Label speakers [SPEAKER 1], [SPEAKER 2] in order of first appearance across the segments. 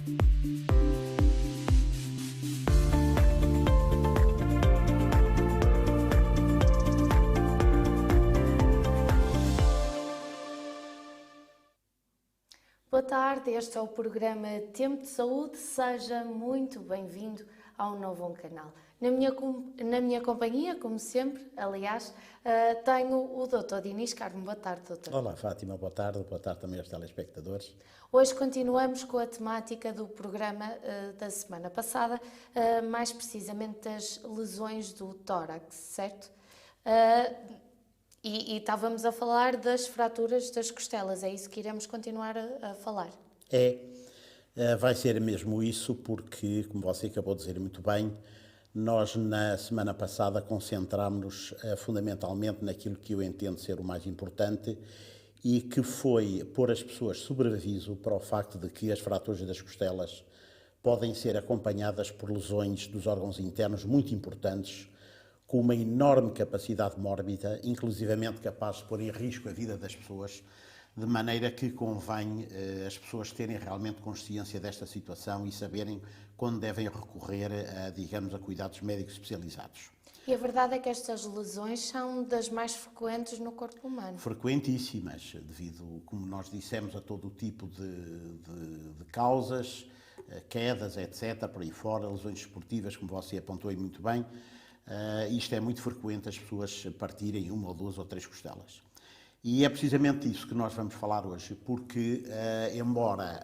[SPEAKER 1] Boa tarde, este é o programa Tempo de Saúde, seja muito bem-vindo ao novo canal. Na minha companhia, como sempre, aliás, tenho o Dr. Dinis Carmo. Boa tarde, doutor.
[SPEAKER 2] Olá, Fátima, boa tarde também aos telespectadores.
[SPEAKER 1] Hoje continuamos com a temática do programa da semana passada, mais precisamente das lesões do tórax, certo? E estávamos a falar das fraturas das costelas, é isso que iremos continuar a falar?
[SPEAKER 2] Vai ser mesmo isso, porque, como você acabou de dizer muito bem, nós na semana passada concentrámos-nos fundamentalmente naquilo que eu entendo ser o mais importante e que foi pôr as pessoas sob aviso para o facto de que as fraturas das costelas podem ser acompanhadas por lesões dos órgãos internos muito importantes, com uma enorme capacidade mórbida, inclusivamente capaz de pôr em risco a vida das pessoas, de maneira que convém as pessoas terem realmente consciência desta situação e saberem quando devem recorrer a cuidados médicos especializados.
[SPEAKER 1] E a verdade é que estas lesões são das mais frequentes no corpo humano.
[SPEAKER 2] Frequentíssimas, devido, como nós dissemos, a todo o tipo de causas, quedas, etc., por aí fora, lesões esportivas, como você apontou aí muito bem. Isto é muito frequente, as pessoas partirem uma ou duas ou três costelas. E é precisamente isso que nós vamos falar hoje, porque, embora,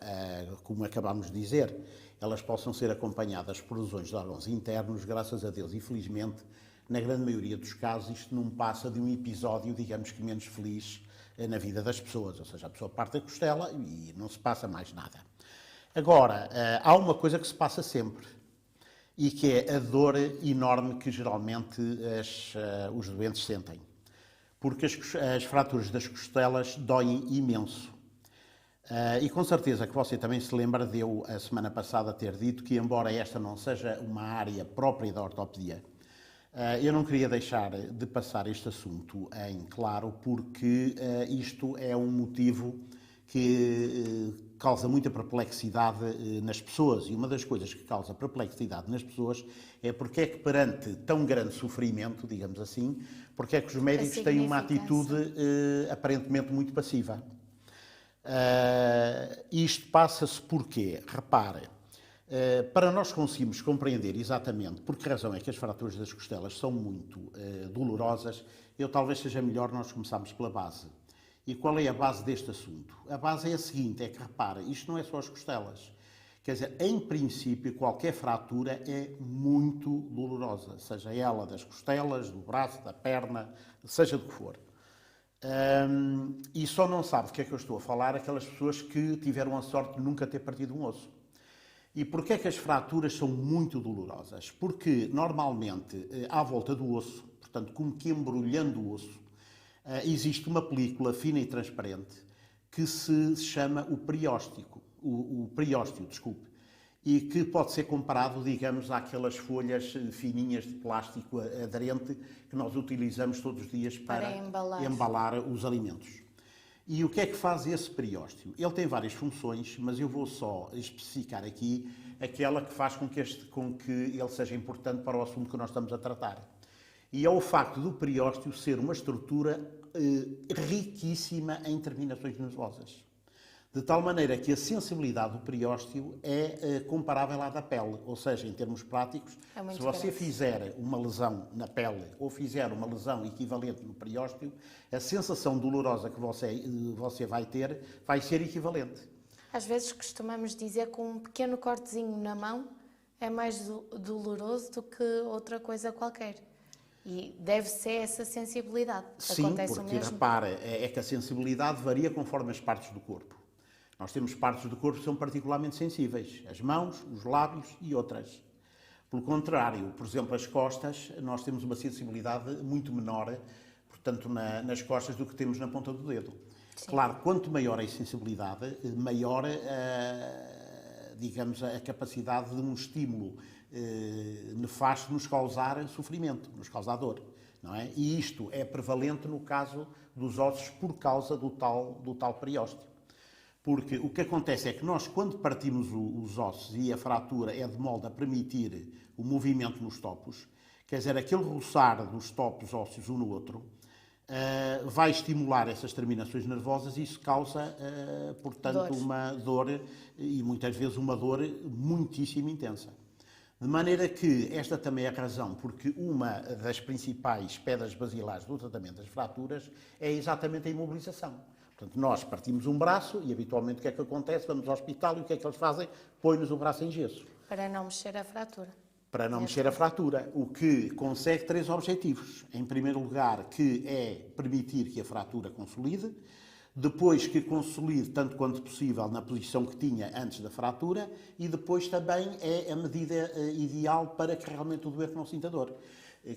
[SPEAKER 2] como acabámos de dizer, elas possam ser acompanhadas por lesões de órgãos internos, graças a Deus e felizmente, na grande maioria dos casos, isto não passa de um episódio, digamos que menos feliz na vida das pessoas, ou seja, a pessoa parte a costela e não se passa mais nada. Agora, há uma coisa que se passa sempre, e que é a dor enorme que geralmente os doentes sentem. Porque as fraturas das costelas doem imenso. E com certeza que você também se lembra de eu, a semana passada, ter dito que, embora esta não seja uma área própria da ortopedia, eu não queria deixar de passar este assunto em claro, porque isto é um motivo que causa muita perplexidade nas pessoas. E uma das coisas que causa perplexidade nas pessoas é porque é que, perante tão grande sofrimento, digamos assim, porque é que os médicos têm uma atitude aparentemente muito passiva. Isto passa-se porquê? Repare, para nós conseguirmos compreender exatamente por que razão é que as fraturas das costelas são muito dolorosas, talvez seja melhor nós começarmos pela base. E qual é a base deste assunto? A base é a seguinte, é que, repara, isto não é só as costelas. Quer dizer, em princípio, qualquer fratura é muito dolorosa, seja ela das costelas, do braço, da perna, seja do que for. E só não sabe do que é que eu estou a falar aquelas pessoas que tiveram a sorte de nunca ter partido um osso. E porquê é que as fraturas são muito dolorosas? Porque, normalmente, à volta do osso, portanto, como que embrulhando o osso, existe uma película fina e transparente que se chama o periósteo, desculpe, e que pode ser comparado, digamos, àquelas folhas fininhas de plástico aderente que nós utilizamos todos os dias para embalar os alimentos. E o que é que faz esse periósteo? Ele tem várias funções, mas eu vou só especificar aqui aquela que faz com que ele seja importante para o assunto que nós estamos a tratar. E é o facto do periósteo ser uma estrutura riquíssima em terminações nervosas. De tal maneira que a sensibilidade do periósteo é comparável à da pele. Ou seja, em termos práticos, se você fizer uma lesão na pele ou fizer uma lesão equivalente no periósteo, a sensação dolorosa que você vai ter vai ser equivalente.
[SPEAKER 1] Às vezes costumamos dizer que um pequeno cortezinho na mão é mais doloroso do que outra coisa qualquer. E deve ser essa sensibilidade.
[SPEAKER 2] Sim,
[SPEAKER 1] acontece
[SPEAKER 2] porque,
[SPEAKER 1] o mesmo?
[SPEAKER 2] repara, é que a sensibilidade varia conforme as partes do corpo. Nós temos partes do corpo que são particularmente sensíveis. As mãos, os lábios e outras. Pelo contrário, por exemplo, as costas, nós temos uma sensibilidade muito menor, portanto, nas costas do que temos na ponta do dedo. Sim. Claro, quanto maior a sensibilidade, maior, digamos, a capacidade de um estímulo nefasto nos causar sofrimento, nos causar dor, não é? E isto é prevalente no caso dos ossos por causa do tal periósteo. Porque o que acontece é que nós, quando partimos os ossos e a fratura é de modo a permitir o movimento nos topos, quer dizer, aquele roçar dos topos ósseos um no outro, vai estimular essas terminações nervosas e isso causa, portanto, uma dor, e muitas vezes uma dor muitíssimo intensa. De maneira que esta também é a razão, porque uma das principais pedras basilares do tratamento das fraturas é exatamente a imobilização. Portanto, nós partimos um braço e habitualmente o que é que acontece? Vamos ao hospital e o que é que eles fazem? Põem-nos o braço em gesso.
[SPEAKER 1] Para não mexer a fratura.
[SPEAKER 2] Para não mexer a fratura, o que consegue 3 objetivos. Em primeiro lugar, que é permitir que a fratura consolide, depois que consolide tanto quanto possível na posição que tinha antes da fratura e depois também é a medida ideal para que realmente o doente não sinta dor.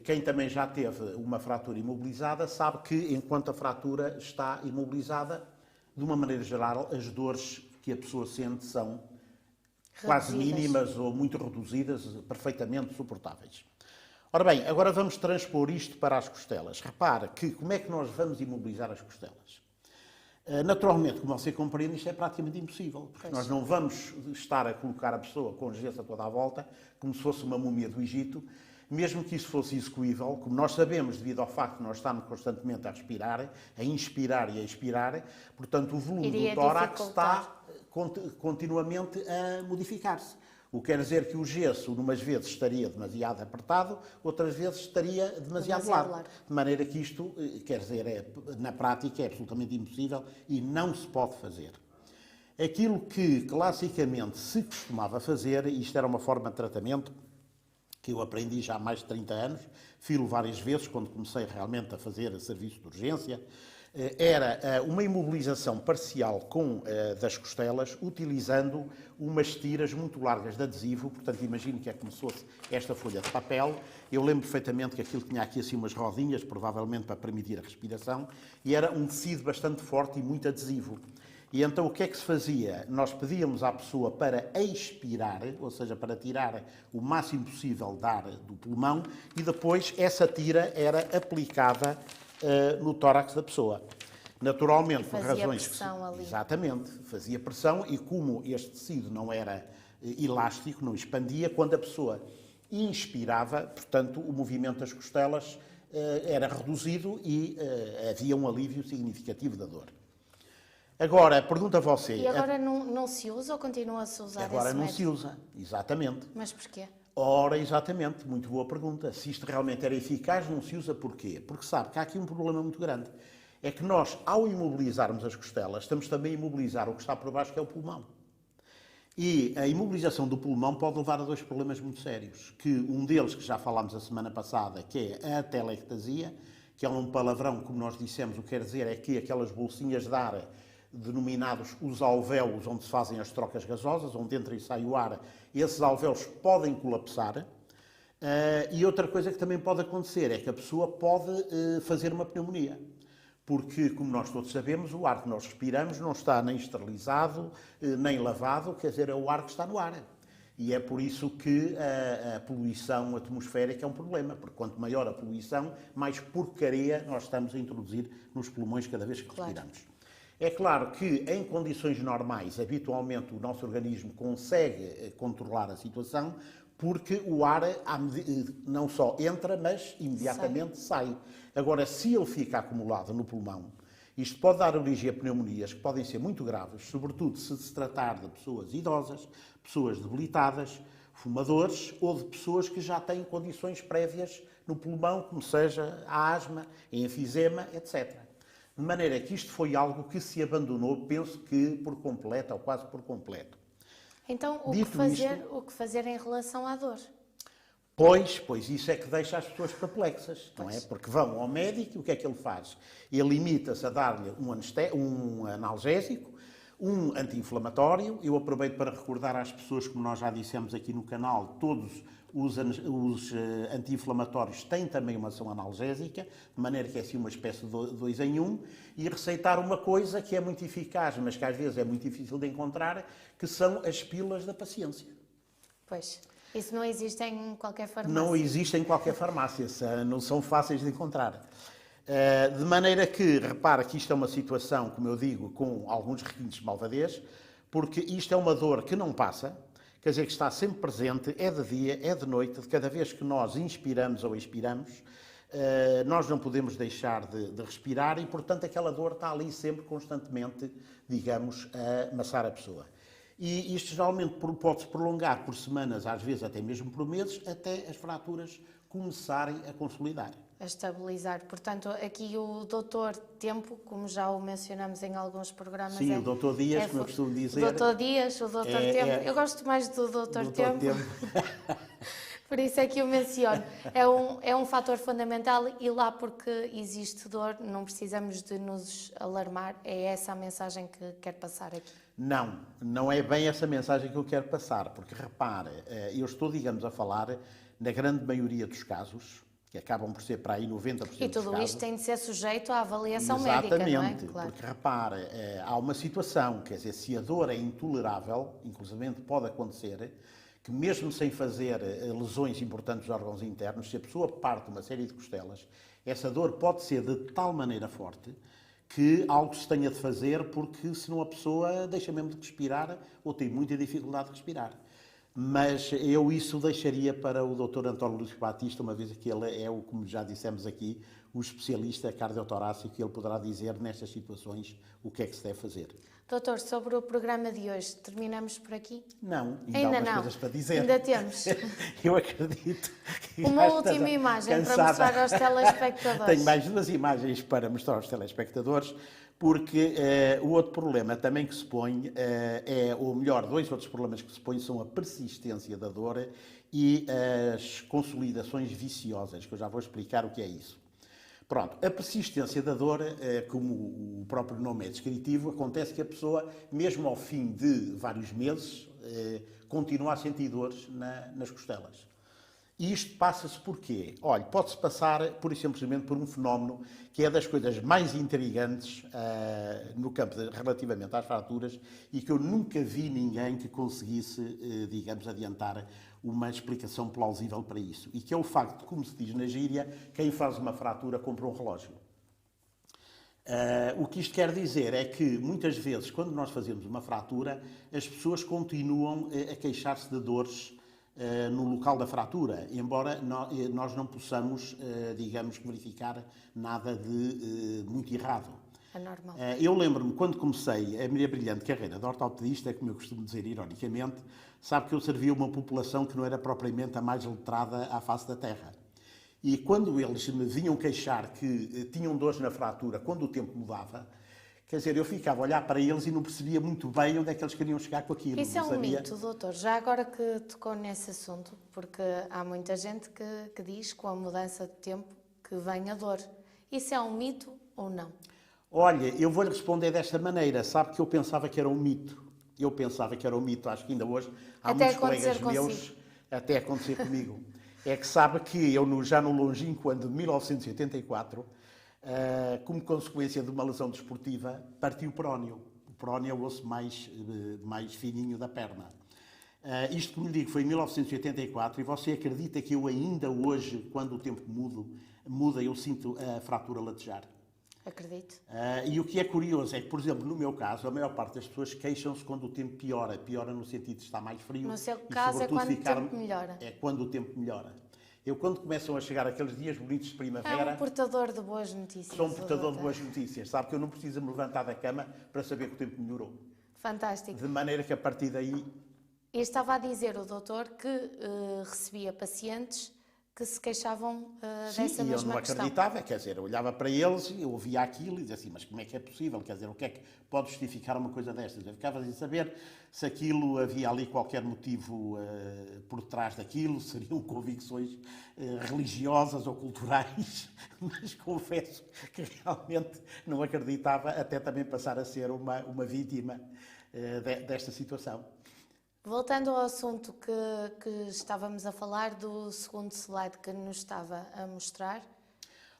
[SPEAKER 2] Quem também já teve uma fratura imobilizada sabe que enquanto a fratura está imobilizada, de uma maneira geral, as dores que a pessoa sente são quase mínimas ou muito reduzidas, perfeitamente suportáveis. Ora bem, agora vamos transpor isto para as costelas. Repara que como é que nós vamos imobilizar as costelas? Naturalmente, como você compreende, isto é praticamente impossível, porque nós não vamos estar a colocar a pessoa com gesso a toda a volta, como se fosse uma múmia do Egito, mesmo que isso fosse execuível, como nós sabemos, devido ao facto de nós estarmos constantemente a respirar, a inspirar e a expirar, portanto, o volume do tórax está continuamente a modificar-se. O que quer dizer que o gesso, umas vezes, estaria demasiado apertado, outras vezes estaria demasiado largo. De maneira que isto, quer dizer, na prática é absolutamente impossível e não se pode fazer. Aquilo que classicamente se costumava fazer, e isto era uma forma de tratamento que eu aprendi já há mais de 30 anos, filo várias vezes quando comecei realmente a fazer serviço de urgência, era uma imobilização parcial das costelas, utilizando umas tiras muito largas de adesivo. Portanto, imagino que é como se fosse esta folha de papel. Eu lembro perfeitamente que aquilo tinha aqui assim umas rodinhas, provavelmente para permitir a respiração, e era um tecido bastante forte e muito adesivo. E então o que é que se fazia? Nós pedíamos à pessoa para expirar, ou seja, para tirar o máximo possível de ar do pulmão, e depois essa tira era aplicada no tórax da pessoa. Naturalmente, por razões que
[SPEAKER 1] ali.
[SPEAKER 2] Exatamente, fazia pressão, e como este tecido não era elástico, não expandia, quando a pessoa inspirava, portanto, o movimento das costelas era reduzido e havia um alívio significativo da dor. Agora, pergunta a você...
[SPEAKER 1] E agora não se usa ou continua-se a usar esse método?
[SPEAKER 2] Agora não se usa, exatamente.
[SPEAKER 1] Mas porquê?
[SPEAKER 2] Ora, exatamente, muito boa pergunta. Se isto realmente era eficaz, não se usa porquê? Porque sabe que há aqui um problema muito grande. É que nós, ao imobilizarmos as costelas, estamos também a imobilizar o que está por baixo, que é o pulmão. E a imobilização do pulmão pode levar a 2 problemas muito sérios. Que um deles, que já falámos a semana passada, que é a atelectasia, que é um palavrão, como nós dissemos, o que quer dizer é que aquelas bolsinhas de ar denominados os alvéolos, onde se fazem as trocas gasosas, onde entra e sai o ar, esses alvéolos podem colapsar. E outra coisa que também pode acontecer é que a pessoa pode fazer uma pneumonia. Porque, como nós todos sabemos, o ar que nós respiramos não está nem esterilizado, nem lavado, quer dizer, é o ar que está no ar. E é por isso que a poluição atmosférica é um problema, porque quanto maior a poluição, mais porcaria nós estamos a introduzir nos pulmões cada vez que respiramos. É claro que, em condições normais, habitualmente o nosso organismo consegue controlar a situação, porque o ar não só entra, mas imediatamente sai. Agora, se ele fica acumulado no pulmão, isto pode dar origem a pneumonias que podem ser muito graves, sobretudo se se tratar de pessoas idosas, pessoas debilitadas, fumadores ou de pessoas que já têm condições prévias no pulmão, como seja a asma, a enfisema, etc. De maneira que isto foi algo que se abandonou, penso que por completo, ou quase por completo.
[SPEAKER 1] Então, o que fazer em relação à dor?
[SPEAKER 2] Pois isso é que deixa as pessoas perplexas, não é? Porque vão ao médico e o que é que ele faz? Ele limita-se a dar-lhe um analgésico, um anti-inflamatório. Eu aproveito para recordar às pessoas, como nós já dissemos aqui no canal, todos os anti-inflamatórios têm também uma ação analgésica, de maneira que é assim uma espécie de 2 em 1, e receitar uma coisa que é muito eficaz, mas que às vezes é muito difícil de encontrar, que são as pílulas da paciência.
[SPEAKER 1] Pois, isso não existe em qualquer farmácia.
[SPEAKER 2] Não existe em qualquer farmácia, não são fáceis de encontrar. De maneira que, repara que isto é uma situação, como eu digo, com alguns requintes de malvadez, porque isto é uma dor que não passa, quer dizer, que está sempre presente, é de dia, é de noite, de cada vez que nós inspiramos ou expiramos, nós não podemos deixar de respirar e, portanto, aquela dor está ali sempre, constantemente, digamos, a amassar a pessoa. E isto geralmente pode-se prolongar por semanas, às vezes até mesmo por meses, até as fraturas começarem a consolidar.
[SPEAKER 1] A estabilizar. Portanto, aqui o doutor Tempo, como já o mencionamos em alguns programas...
[SPEAKER 2] Sim, o doutor Dias, como eu costumo dizer.
[SPEAKER 1] O doutor Dias, o doutor Tempo. Eu gosto mais do doutor Tempo. Por isso é que eu menciono. É um fator fundamental e lá porque existe dor, não precisamos de nos alarmar. É essa a mensagem que quero passar aqui.
[SPEAKER 2] Não, não é bem essa mensagem que eu quero passar, porque repare, eu estou, digamos, a falar na grande maioria dos casos, que acabam por ser para aí 90% dos casos.
[SPEAKER 1] E tudo isto tem de ser sujeito à avaliação
[SPEAKER 2] médica, não é?
[SPEAKER 1] Exatamente, claro.
[SPEAKER 2] Porque repare, há uma situação, quer dizer, se a dor é intolerável, inclusive pode acontecer, que mesmo sem fazer lesões importantes dos órgãos internos, se a pessoa parte uma série de costelas, essa dor pode ser de tal maneira forte que algo se tenha de fazer, porque senão a pessoa deixa mesmo de respirar ou tem muita dificuldade de respirar. Mas eu isso deixaria para o Dr. António Luís Batista, uma vez que ele é, como já dissemos aqui, o especialista cardiotorácico, que ele poderá dizer nestas situações o que é que se deve fazer.
[SPEAKER 1] Doutor, sobre o programa de hoje, terminamos por aqui?
[SPEAKER 2] Não,
[SPEAKER 1] ainda
[SPEAKER 2] há
[SPEAKER 1] não.
[SPEAKER 2] coisas para dizer.
[SPEAKER 1] Ainda temos.
[SPEAKER 2] Eu acredito que
[SPEAKER 1] uma última imagem para mostrar aos telespectadores.
[SPEAKER 2] Tenho mais 2 imagens para mostrar aos telespectadores, porque o outro problema também que se põe, ou melhor, 2 outros problemas que se põem são a persistência da dor e as consolidações viciosas, que eu já vou explicar o que é isso. Pronto, a persistência da dor, como o próprio nome é descritivo, acontece que a pessoa, mesmo ao fim de vários meses, continua a sentir dores nas costelas. E isto passa-se por quê? Olha, pode-se passar, pura e simplesmente, por um fenómeno que é das coisas mais intrigantes no campo relativamente às fraturas e que eu nunca vi ninguém que conseguisse, digamos, adiantar uma explicação plausível para isso. E que é o facto de, como se diz na gíria, quem faz uma fratura compra um relógio. O que isto quer dizer é que, muitas vezes, quando nós fazemos uma fratura, as pessoas continuam a queixar-se de dores no local da fratura, embora nós não possamos, digamos, verificar nada de muito errado.
[SPEAKER 1] É normal.
[SPEAKER 2] Eu lembro-me, quando comecei a minha brilhante carreira de ortopedista, como eu costumo dizer ironicamente, sabe que eu servia uma população que não era propriamente a mais letrada à face da Terra. E quando eles me vinham queixar que tinham dores na fratura quando o tempo mudava, quer dizer, eu ficava a olhar para eles e não percebia muito bem onde é que eles queriam chegar com aquilo.
[SPEAKER 1] Isso é um mito, doutor. Já agora que tocou nesse assunto, porque há muita gente que diz, com a mudança de tempo, que vem a dor. Isso é um mito ou não?
[SPEAKER 2] Olha, eu vou-lhe responder desta maneira. Sabe que eu pensava que era um mito. Eu pensava que era um mito. Acho que ainda hoje há muitos colegas meus, até acontecer comigo. É que sabe que eu, já no longínquo ano de 1984, como consequência de uma lesão desportiva, parti o perónio. O perónio é o osso mais fininho da perna. Isto, como lhe digo, foi em 1984 e você acredita que eu ainda hoje, quando o tempo muda, eu sinto a fratura latejar?
[SPEAKER 1] Acredito.
[SPEAKER 2] E o que é curioso é que, por exemplo, no meu caso, a maior parte das pessoas queixam-se quando o tempo piora. Piora no sentido de estar mais frio.
[SPEAKER 1] No seu caso é quando o tempo melhora.
[SPEAKER 2] É quando o tempo melhora. Eu, quando começam a chegar aqueles dias bonitos de primavera...
[SPEAKER 1] É um portador de boas notícias.
[SPEAKER 2] Sou um portador de boas notícias. Sabe que eu não preciso me levantar da cama para saber que o tempo melhorou.
[SPEAKER 1] Fantástico.
[SPEAKER 2] De maneira que, a partir daí...
[SPEAKER 1] E estava a dizer o doutor que recebia pacientes que se queixavam dessa mesma questão.
[SPEAKER 2] Sim, eu não acreditava, quer dizer, eu olhava para eles, eu ouvia aquilo e dizia assim, mas como é que é possível? Quer dizer, o que é que pode justificar uma coisa destas? Eu ficava sem saber se aquilo havia ali qualquer motivo por trás daquilo, seriam convicções religiosas ou culturais, mas confesso que realmente não acreditava, até também passar a ser uma vítima desta situação.
[SPEAKER 1] Voltando ao assunto que estávamos a falar, do segundo slide que nos estava a mostrar.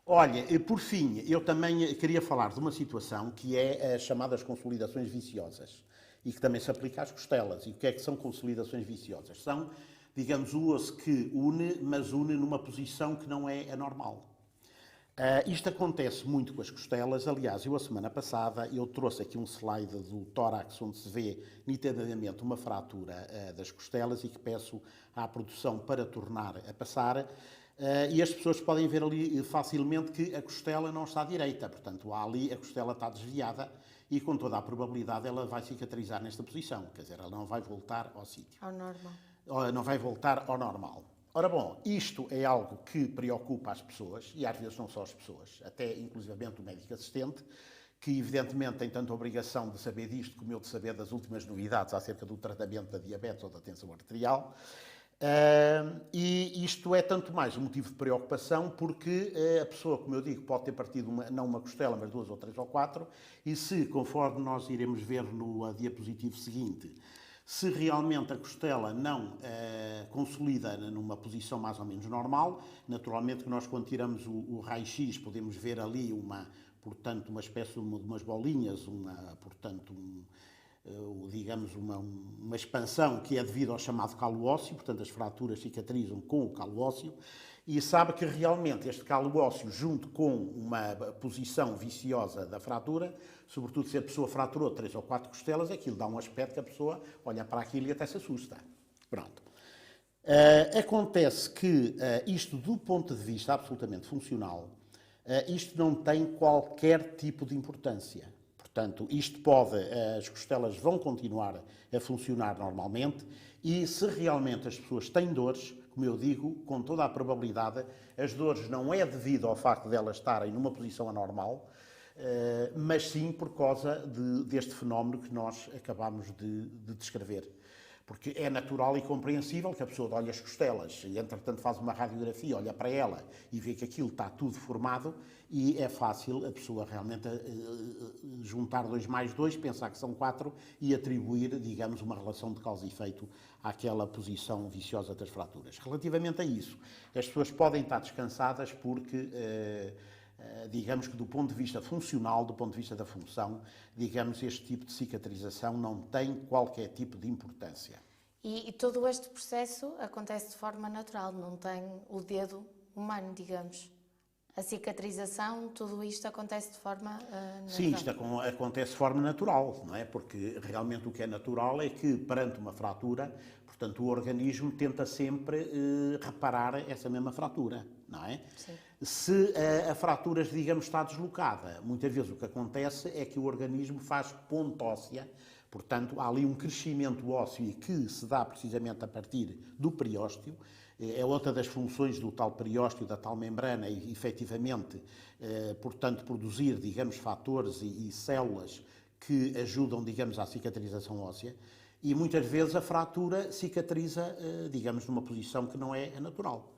[SPEAKER 2] Olha, por fim, eu também queria falar de uma situação que é as chamadas consolidações viciosas e que também se aplica às costelas. E o que é que são consolidações viciosas? São, digamos, o osso que une, mas une numa posição que não é a normal. Isto acontece muito com as costelas. Aliás, eu a semana passada eu trouxe aqui um slide do tórax onde se vê nitidamente uma fratura das costelas e que peço à produção para tornar a passar. E as pessoas podem ver ali facilmente que a costela não está direita, portanto, ali a costela está desviada e com toda a probabilidade ela vai cicatrizar nesta posição, quer dizer, ela não vai voltar ao sítio.
[SPEAKER 1] Ao normal.
[SPEAKER 2] Não vai voltar ao normal. Ora bom, isto é algo que preocupa as pessoas, e às vezes não só as pessoas, até inclusivamente o médico assistente, que evidentemente tem tanto a obrigação de saber disto como eu de saber das últimas novidades acerca do tratamento da diabetes ou da tensão arterial. E isto é tanto mais um motivo de preocupação porque a pessoa, como eu digo, pode ter partido não uma costela, mas 2 ou 3 ou 4, e se, conforme nós iremos ver no diapositivo seguinte, se realmente a costela não consolida numa posição mais ou menos normal, naturalmente que nós quando tiramos o raio-x podemos ver ali portanto, uma espécie de umas bolinhas, digamos uma expansão que é devido ao chamado calo ósseo, portanto as fraturas cicatrizam com o calo ósseo, e sabe que realmente este calo ósseo, junto com uma posição viciosa da fratura, sobretudo se a pessoa fraturou 3 ou 4 costelas, aquilo dá um aspecto que a pessoa olha para aquilo e até se assusta. Pronto. Acontece que isto, do ponto de vista absolutamente funcional, isto não tem qualquer tipo de importância. Portanto, as costelas vão continuar a funcionar normalmente e se realmente as pessoas têm dores, como eu digo, com toda a probabilidade, as dores não é devido ao facto de elas estarem numa posição anormal, mas sim por causa deste fenómeno que nós acabamos de descrever. Porque é natural e compreensível que a pessoa olhe as costelas e, entretanto, faz uma radiografia, olha para ela e vê que aquilo está tudo formado e é fácil a pessoa realmente juntar 2 mais 2, pensar que são 4 e atribuir, digamos, uma relação de causa e efeito àquela posição viciosa das fraturas. Relativamente a isso, as pessoas podem estar descansadas porque digamos que do ponto de vista funcional, do ponto de vista da função, digamos, este tipo de cicatrização não tem qualquer tipo de importância.
[SPEAKER 1] E todo este processo acontece de forma natural, não tem o dedo humano, digamos. A cicatrização, tudo isto acontece de forma natural.
[SPEAKER 2] Sim, isto acontece de forma natural, não é? Porque realmente o que é natural é que, perante uma fratura, portanto, o organismo tenta sempre reparar essa mesma fratura, não é?
[SPEAKER 1] Sim.
[SPEAKER 2] Se a fratura, digamos, está deslocada, muitas vezes o que acontece é que o organismo faz ponte óssea, portanto, há ali um crescimento ósseo que se dá precisamente a partir do periósteo, é outra das funções do tal periósteo, da tal membrana, e efetivamente, portanto, produzir, digamos, fatores e células que ajudam, digamos, à cicatrização óssea, e muitas vezes a fratura cicatriza, digamos, numa posição que não é natural.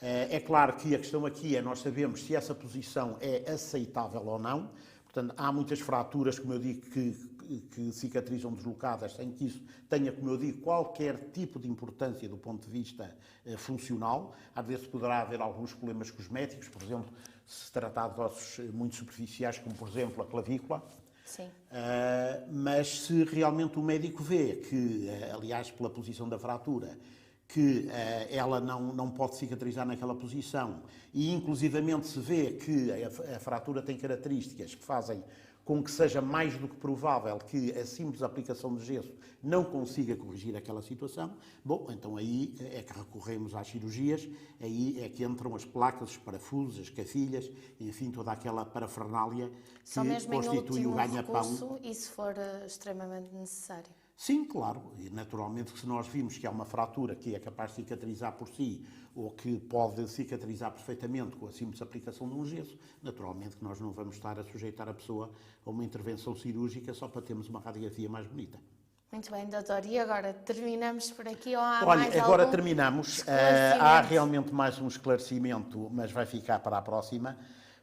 [SPEAKER 2] É claro que a questão aqui é nós sabemos se essa posição é aceitável ou não. Portanto, há muitas fraturas, como eu digo, que cicatrizam deslocadas sem que isso tenha, como eu digo, qualquer tipo de importância do ponto de vista funcional. Às vezes poderá haver alguns problemas cosméticos, por exemplo, se tratar de ossos muito superficiais, como por exemplo a clavícula.
[SPEAKER 1] Sim.
[SPEAKER 2] Mas se realmente o médico vê que, aliás, pela posição da fratura, que ela não pode cicatrizar naquela posição e inclusivamente se vê que a fratura tem características que fazem com que seja mais do que provável que a simples aplicação de gesso não consiga corrigir aquela situação, bom, então aí é que recorremos às cirurgias, aí é que entram as placas, os parafusos, as cafilhas, enfim, toda aquela parafernália que constitui o ganha-pão.
[SPEAKER 1] E se for extremamente necessário?
[SPEAKER 2] Sim, claro. E naturalmente que se nós vimos que há uma fratura que é capaz de cicatrizar por si ou que pode cicatrizar perfeitamente com a simples aplicação de um gesso, naturalmente que nós não vamos estar a sujeitar a pessoa a uma intervenção cirúrgica só para termos uma radiografia mais bonita.
[SPEAKER 1] Muito bem, doutor. E agora, terminamos por aqui ou há
[SPEAKER 2] Olha,
[SPEAKER 1] mais
[SPEAKER 2] agora
[SPEAKER 1] algum
[SPEAKER 2] terminamos. Há realmente mais um esclarecimento, mas vai ficar para a próxima,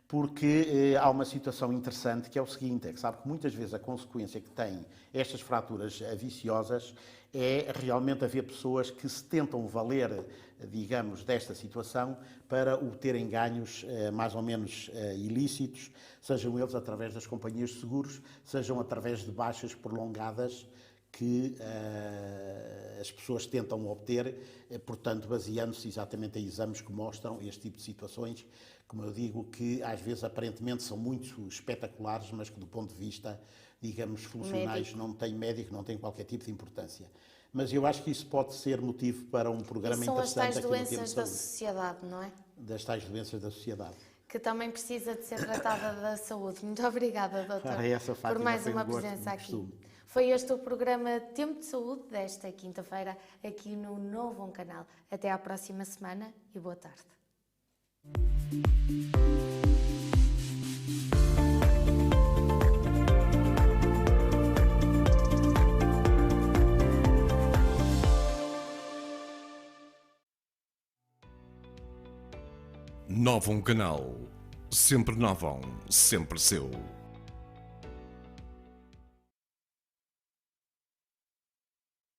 [SPEAKER 2] porque há uma situação interessante que é o seguinte, é que sabe que muitas vezes a consequência que têm estas fraturas viciosas é realmente haver pessoas que se tentam valer, digamos, desta situação para obterem ganhos mais ou menos ilícitos, sejam eles através das companhias de seguros, sejam através de baixas prolongadas que as pessoas tentam obter, portanto, baseando-se exatamente em exames que mostram este tipo de situações como eu digo, que às vezes aparentemente são muito espetaculares, mas que do ponto de vista, digamos, funcionais médico, não têm qualquer tipo de importância. Mas eu acho que isso pode ser motivo para um programa interessante aqui no Tempo de Saúde.
[SPEAKER 1] São as tais doenças da sociedade, não é?
[SPEAKER 2] Das tais doenças da sociedade.
[SPEAKER 1] Que também precisa de ser tratada da saúde. Muito obrigada, doutor, por
[SPEAKER 2] Fátima,
[SPEAKER 1] mais uma presença aqui. Foi este o programa Tempo de Saúde desta quinta-feira, aqui no Novo Canal. Até à próxima semana e boa tarde.
[SPEAKER 3] Novo Canal. Sempre novo, sempre seu.